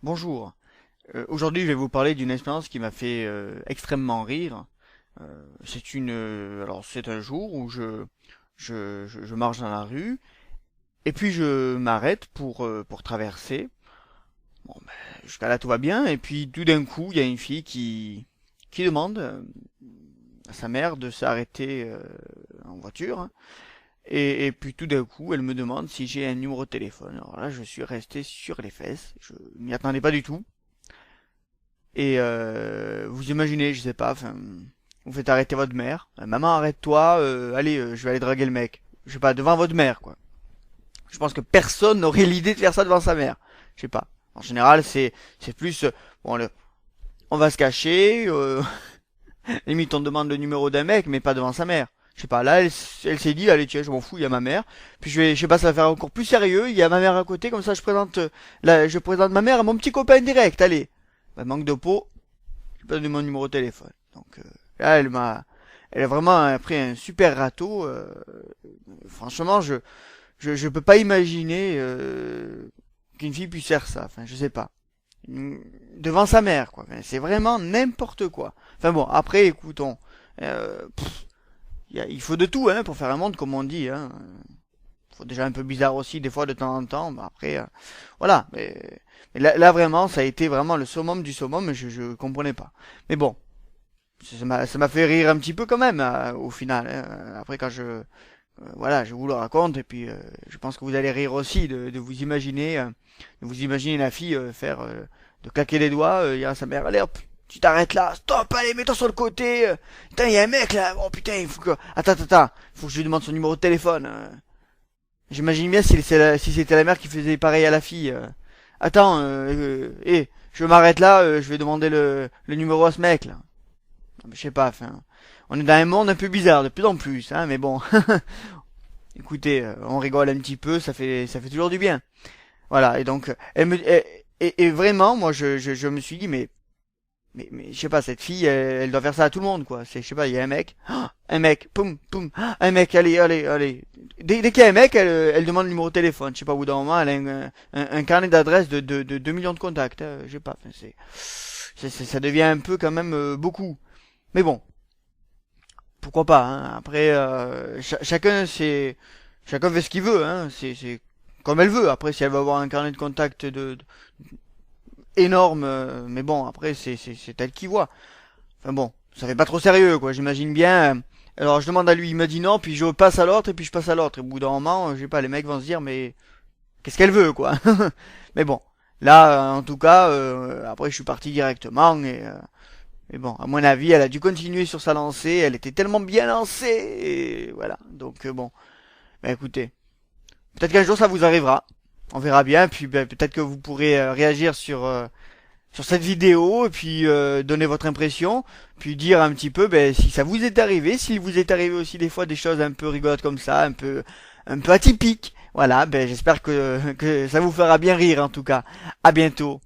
Bonjour. Aujourd'hui, je vais vous parler d'une expérience qui m'a fait extrêmement rire. C'est un jour où je marche dans la rue et puis je m'arrête pour traverser. Bon, ben, jusqu'à là tout va bien et puis tout d'un coup, il y a une fille qui demande à sa mère de s'arrêter en voiture, hein. Et puis tout d'un coup, elle me demande si j'ai un numéro de téléphone. Alors là, je suis resté sur les fesses. Je m'y attendais pas du tout. Et vous imaginez, je sais pas, enfin, vous faites arrêter votre mère. Maman, arrête-toi, allez, je vais aller draguer le mec. Je sais pas, devant votre mère, quoi. Je pense que personne n'aurait l'idée de faire ça devant sa mère. Je sais pas. En général, c'est plus, bon, on va se cacher, limite on demande le numéro d'un mec, mais pas devant sa mère. Je sais pas, là, elle s'est dit, allez, tiens, je m'en fous, il y a ma mère. Puis je sais pas, ça va faire encore plus sérieux, il y a ma mère à côté, comme ça je présente ma mère à mon petit copain direct, allez. Bah, manque de peau, j'ai pas donné mon numéro de téléphone. Donc là, elle a vraiment pris un super râteau. Franchement, je peux pas imaginer qu'une fille puisse faire ça. Enfin, je sais pas. Devant sa mère, quoi. Enfin, c'est vraiment n'importe quoi. Enfin bon, après, écoutons. Euh, pff, il faut de tout, hein, pour faire un monde, comme on dit, hein. Faut déjà un peu bizarre aussi, des fois, de temps en temps. Bah, après, voilà. Mais là, vraiment, ça a été vraiment le summum du summum. Je comprenais pas. Mais bon. Ça m'a fait rire un petit peu quand même au final, hein. Après quand voilà, je vous le raconte et puis je pense que vous allez rire aussi de vous imaginer la fille faire de claquer les doigts, dire à sa mère allez hop, tu t'arrêtes là, stop, allez mets-toi sur le côté, putain il y a un mec là, oh putain il faut que attends, il faut que je lui demande son numéro de téléphone. J'imagine bien si c'était la mère qui faisait pareil à la fille. Attends, je m'arrête là, je vais demander le numéro à ce mec là. Je sais pas, enfin, on est dans un monde un peu bizarre de plus en plus, hein, mais bon, écoutez, on rigole un petit peu, ça fait toujours du bien. Voilà, et donc, et vraiment, moi, je me suis dit, mais, je sais pas, cette fille, elle doit faire ça à tout le monde, quoi. Je sais pas, il y a un mec, un mec, poum, poum, un mec, allez. Dès qu'il y a un mec, elle demande le numéro de téléphone. Je sais pas, au bout d'un moment, elle a un carnet d'adresses de 2 millions de contacts, hein, je sais pas, enfin, ça devient un peu quand même beaucoup. Mais bon, pourquoi pas, hein. Après, chacun fait ce qu'il veut, hein. C'est comme elle veut. Après, si elle veut avoir un carnet de contact énorme, mais bon, après, c'est elle qui voit. Enfin bon, ça fait pas trop sérieux, quoi. J'imagine bien. Alors, je demande à lui, il m'a dit non, puis je passe à l'autre, et puis je passe à l'autre. Et au bout d'un moment, je sais pas, les mecs vont se dire, mais qu'est-ce qu'elle veut, quoi. Mais bon, là, en tout cas, après, je suis parti directement, mais bon, à mon avis, elle a dû continuer sur sa lancée. Elle était tellement bien lancée. Et voilà. Donc bon, bah écoutez, peut-être qu'un jour ça vous arrivera. On verra bien. Puis ben, peut-être que vous pourrez réagir sur cette vidéo et puis donner votre impression, puis dire un petit peu ben, si ça vous est arrivé, s'il vous est arrivé aussi des fois des choses un peu rigolotes comme ça, un peu atypiques. Voilà. Ben j'espère que ça vous fera bien rire en tout cas. À bientôt.